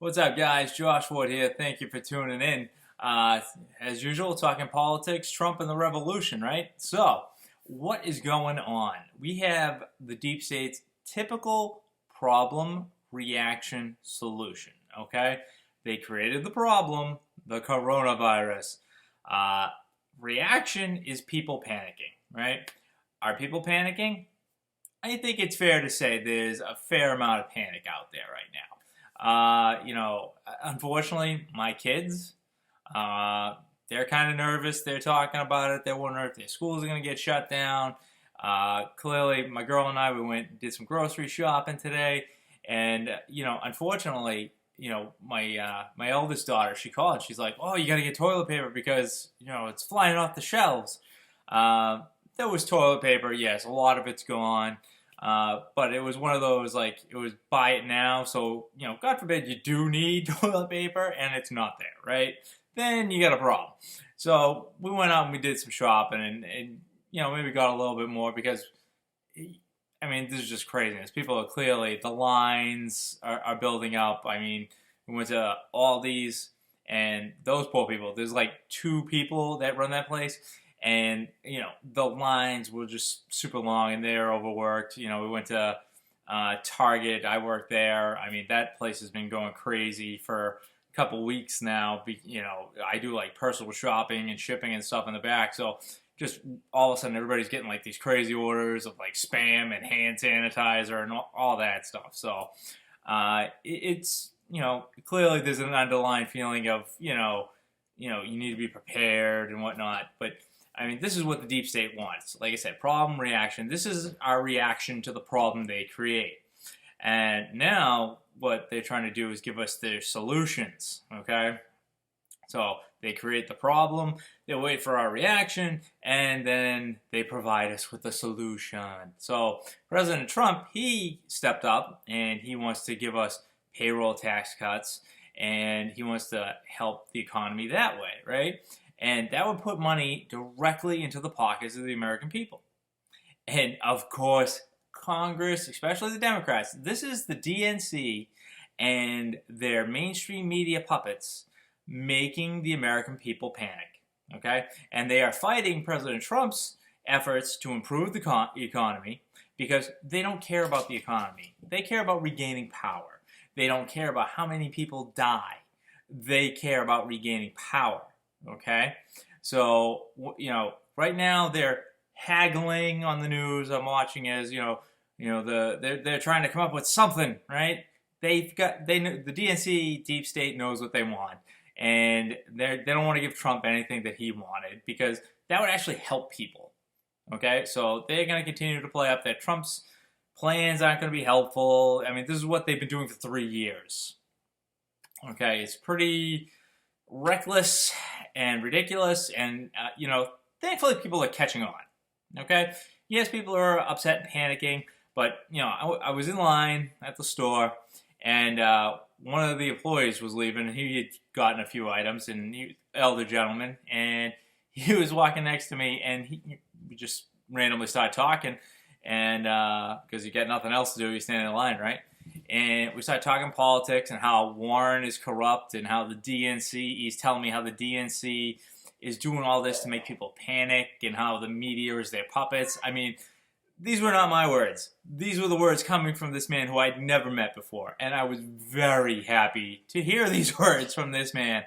What's up, guys? Josh Ward here. Thank you for tuning in. As usual, talking politics, Trump and the revolution, right? So, what is going on? We have the deep state's typical problem, reaction, solution, okay? They created the problem, the coronavirus. Reaction is people panicking, right? Are people panicking? I think it's fair to say there's a fair amount of panic out there right now. Unfortunately, my kids, they're kind of nervous. They're talking about it. They're wondering if their schools are going to get shut down. Clearly, my girl and I, we went and did some grocery shopping today. And, unfortunately, my eldest daughter, she called. She's like, oh, you got to get toilet paper because, it's flying off the shelves. There was toilet paper. Yes, a lot of it's gone. But it was one of those, it was buy it now, so, God forbid you do need toilet paper and it's not there, right? Then you got a problem. So we went out and we did some shopping and maybe got a little bit more because, this is just craziness. People are clearly, the lines are building up. We went to Aldi's and those poor people, there's like 2 people that run that place. And, the lines were just super long and they're overworked. We went to Target. I work there. That place has been going crazy for a couple weeks now. I do like personal shopping and shipping and stuff in the back. So just all of a sudden everybody's getting like these crazy orders of like Spam and hand sanitizer and all that stuff. So it's, clearly there's an underlying feeling of, you need to be prepared and whatnot. But this is what the deep state wants. Like I said, problem, reaction. This is our reaction to the problem they create. And now what they're trying to do is give us their solutions, okay? So they create the problem, they wait for our reaction, and then they provide us with a solution. So President Trump, he stepped up, and he wants to give us payroll tax cuts, and he wants to help the economy that way, right? And that would put money directly into the pockets of the American people. And of course, Congress, especially the Democrats, this is the DNC and their mainstream media puppets making the American people panic, okay? And they are fighting President Trump's efforts to improve the economy because they don't care about the economy. They care about regaining power. They don't care about how many people die. They care about regaining power. Okay, so right now they're haggling on the news. I'm watching as they're trying to come up with something, right? The DNC deep state knows what they want, and they don't want to give Trump anything that he wanted because that would actually help people. Okay, so they're going to continue to play up that Trump's plans aren't going to be helpful. This is what they've been doing for 3 years. Okay, it's pretty reckless and ridiculous, and thankfully people are catching on. Okay, yes, people are upset and panicking, but I was in line at the store, and one of the employees was leaving. He had gotten a few items, and he, elder gentleman, and he was walking next to me, and we just randomly started talking, and because you got nothing else to do, you stand in line, right? And we started talking politics and how Warren is corrupt and how the DNC, he's telling me how the DNC is doing all this to make people panic and how the media is their puppets. These were not my words. These were the words coming from this man who I'd never met before. And I was very happy to hear these words from this man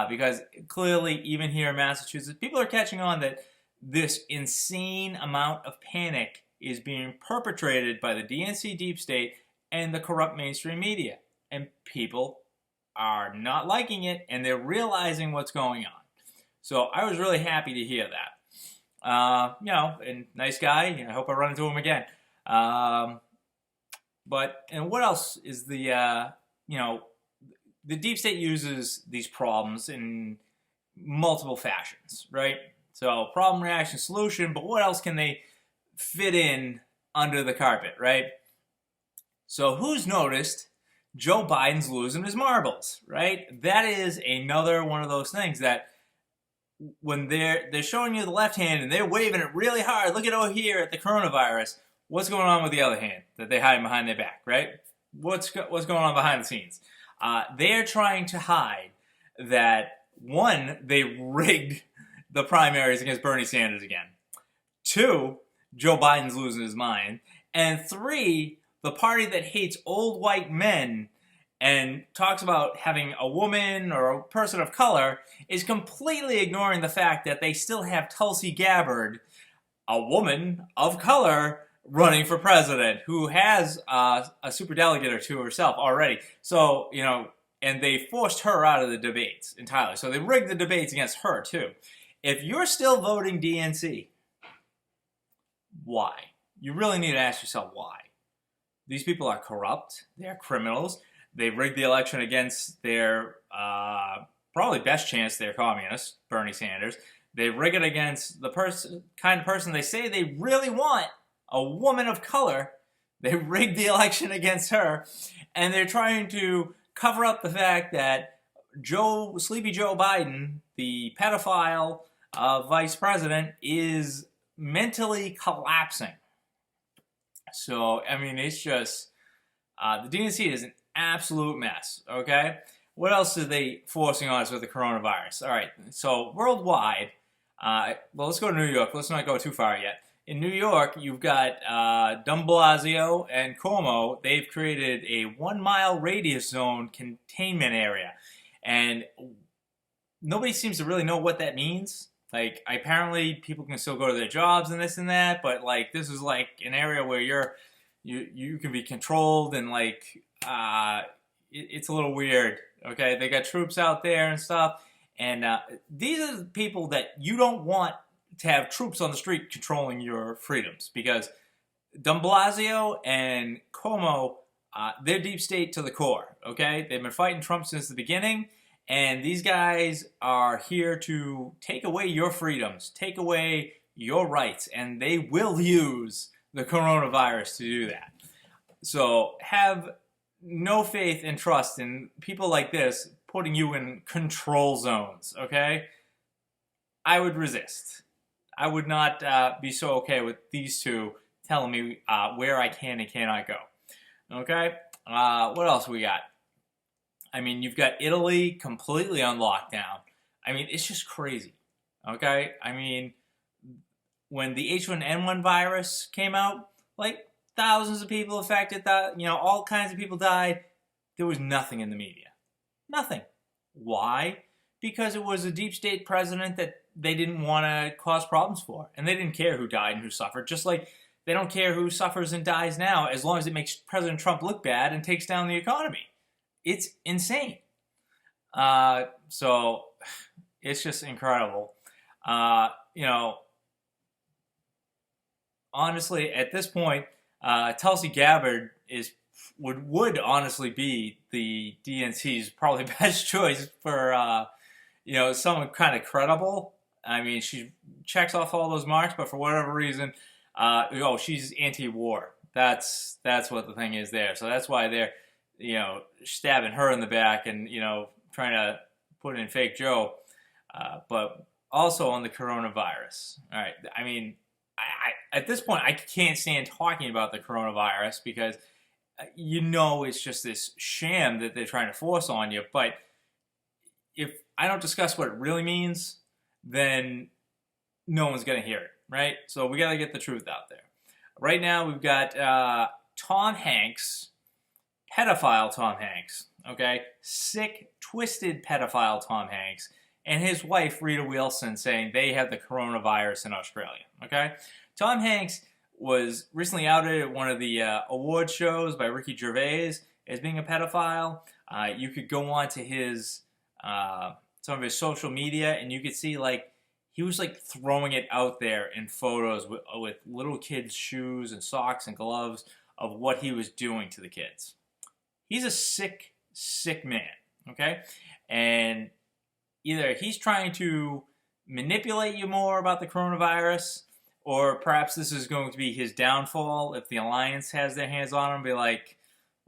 because clearly even here in Massachusetts, people are catching on that this insane amount of panic is being perpetrated by the DNC deep state and the corrupt mainstream media. And people are not liking it, and they're realizing what's going on. So I was really happy to hear that. And nice guy. I hope I run into him again. And what else is the deep state uses these problems in multiple fashions, right? So problem, reaction, solution, but what else can they fit in under the carpet, right? So who's noticed Joe Biden's losing his marbles, right? That is another one of those things that when they're showing you the left hand and they're waving it really hard, look at over here at the coronavirus, what's going on with the other hand that they hide behind their back, right? What's going on behind the scenes? they're trying to hide that, one, they rigged the primaries against Bernie Sanders again. Two, Joe Biden's losing his mind. And three, the party that hates old white men and talks about having a woman or a person of color is completely ignoring the fact that they still have Tulsi Gabbard, a woman of color, running for president, who has a superdelegate or two herself already. So, and they forced her out of the debates entirely. So they rigged the debates against her, too. If you're still voting DNC, why? You really need to ask yourself why. These people are corrupt. They're criminals. They rigged the election against their probably best chance, their communist, Bernie Sanders. They rig it against the kind of person they say they really want, a woman of color. They rigged the election against her. And they're trying to cover up the fact that Sleepy Joe Biden, the pedophile vice president, is mentally collapsing. So, it's just, the DNC is an absolute mess, okay? What else are they forcing on us with the coronavirus? All right, so worldwide, let's go to New York. Let's not go too far yet. In New York, you've got de Blasio and Cuomo. They've created a 1-mile radius zone containment area. And nobody seems to really know what that means. Apparently people can still go to their jobs and this and that, but this is an area where you can be controlled, and it's a little weird. Okay, they got troops out there and stuff, and these are the people that you don't want to have troops on the street controlling your freedoms, because de Blasio and Cuomo, they're deep state to the core. Okay, they've been fighting Trump since the beginning. And these guys are here to take away your freedoms, take away your rights, and they will use the coronavirus to do that. So have no faith and trust in people like this putting you in control zones, okay? I would resist. I would not be so okay with these two telling me where I can and cannot go, okay? What else we got? You've got Italy completely on lockdown. It's just crazy, okay? When the H1N1 virus came out, thousands of people affected, all kinds of people died. There was nothing in the media. Nothing. Why? Because it was a deep state president that they didn't want to cause problems for. And they didn't care who died and who suffered, just like they don't care who suffers and dies now, as long as it makes President Trump look bad and takes down the economy. It's insane. So it's just incredible. Honestly, at this point, Tulsi Gabbard would honestly be the DNC's probably best choice for someone kind of credible. She checks off all those marks, but for whatever reason, she's anti-war. That's what the thing is there. So that's why they're stabbing her in the back and, trying to put in fake Joe. But also on the coronavirus. All right. I at this point, I can't stand talking about the coronavirus because, it's just this sham that they're trying to force on you. But if I don't discuss what it really means, then no one's going to hear it, right? So we got to get the truth out there. Right now, we've got Tom Hanks, pedophile Tom Hanks, okay? Sick, twisted pedophile Tom Hanks, and his wife, Rita Wilson, saying they have the coronavirus in Australia, okay? Tom Hanks was recently outed at one of the award shows by Ricky Gervais as being a pedophile. You could go on to his some of his social media, and you could see, he was, throwing it out there in photos with little kids' shoes and socks and gloves of what he was doing to the kids. He's a sick, sick man, okay? And either he's trying to manipulate you more about the coronavirus, or perhaps this is going to be his downfall if the alliance has their hands on him, be like,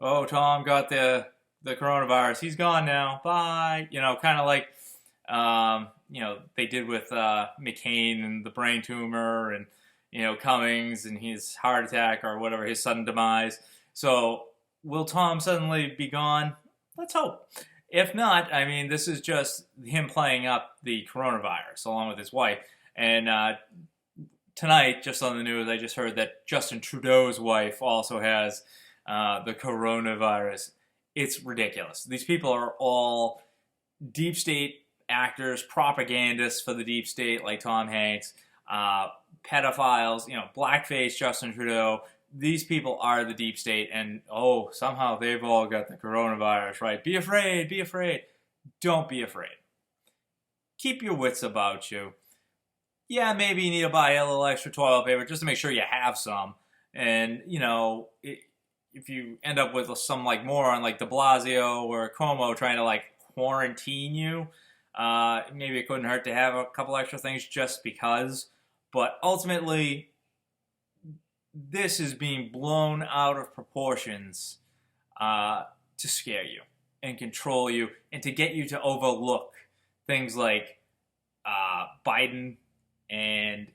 oh, Tom got the coronavirus. He's gone now. Bye. Kind of like, they did with McCain and the brain tumor and, Cummings and his heart attack or whatever, his sudden demise. So will Tom suddenly be gone? Let's hope. If not, I mean, this is just him playing up the coronavirus along with his wife. And tonight, just on the news, I just heard that Justin Trudeau's wife also has the coronavirus. It's ridiculous. These people are all deep state actors, propagandists for the deep state, like Tom Hanks, pedophiles, blackface Justin Trudeau. These people are the deep state, and somehow they've all got the coronavirus, right? Be afraid, be afraid. Don't be afraid. Keep your wits about you. Yeah, maybe you need to buy a little extra toilet paper just to make sure you have some. And, if you end up with some like moron like de Blasio or Cuomo trying to like quarantine you, maybe it couldn't hurt to have a couple extra things just because. But ultimately, this is being blown out of proportions to scare you and control you and to get you to overlook things like Biden and,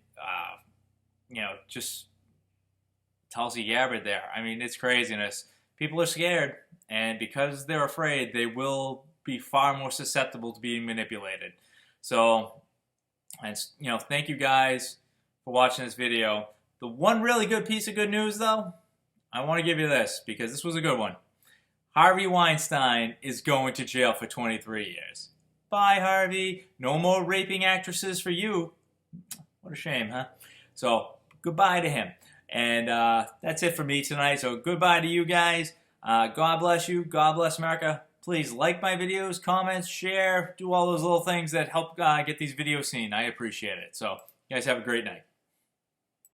just Tulsi Gabbard there. I mean, it's craziness. People are scared, and because they're afraid, they will be far more susceptible to being manipulated. So, thank you guys for watching this video. The one really good piece of good news, though, I want to give you this, because this was a good one. Harvey Weinstein is going to jail for 23 years. Bye, Harvey. No more raping actresses for you. What a shame, huh? So, goodbye to him. And that's it for me tonight. So, goodbye to you guys. God bless you. God bless America. Please like my videos, comment, share, do all those little things that help get these videos seen. I appreciate it. So, you guys have a great night.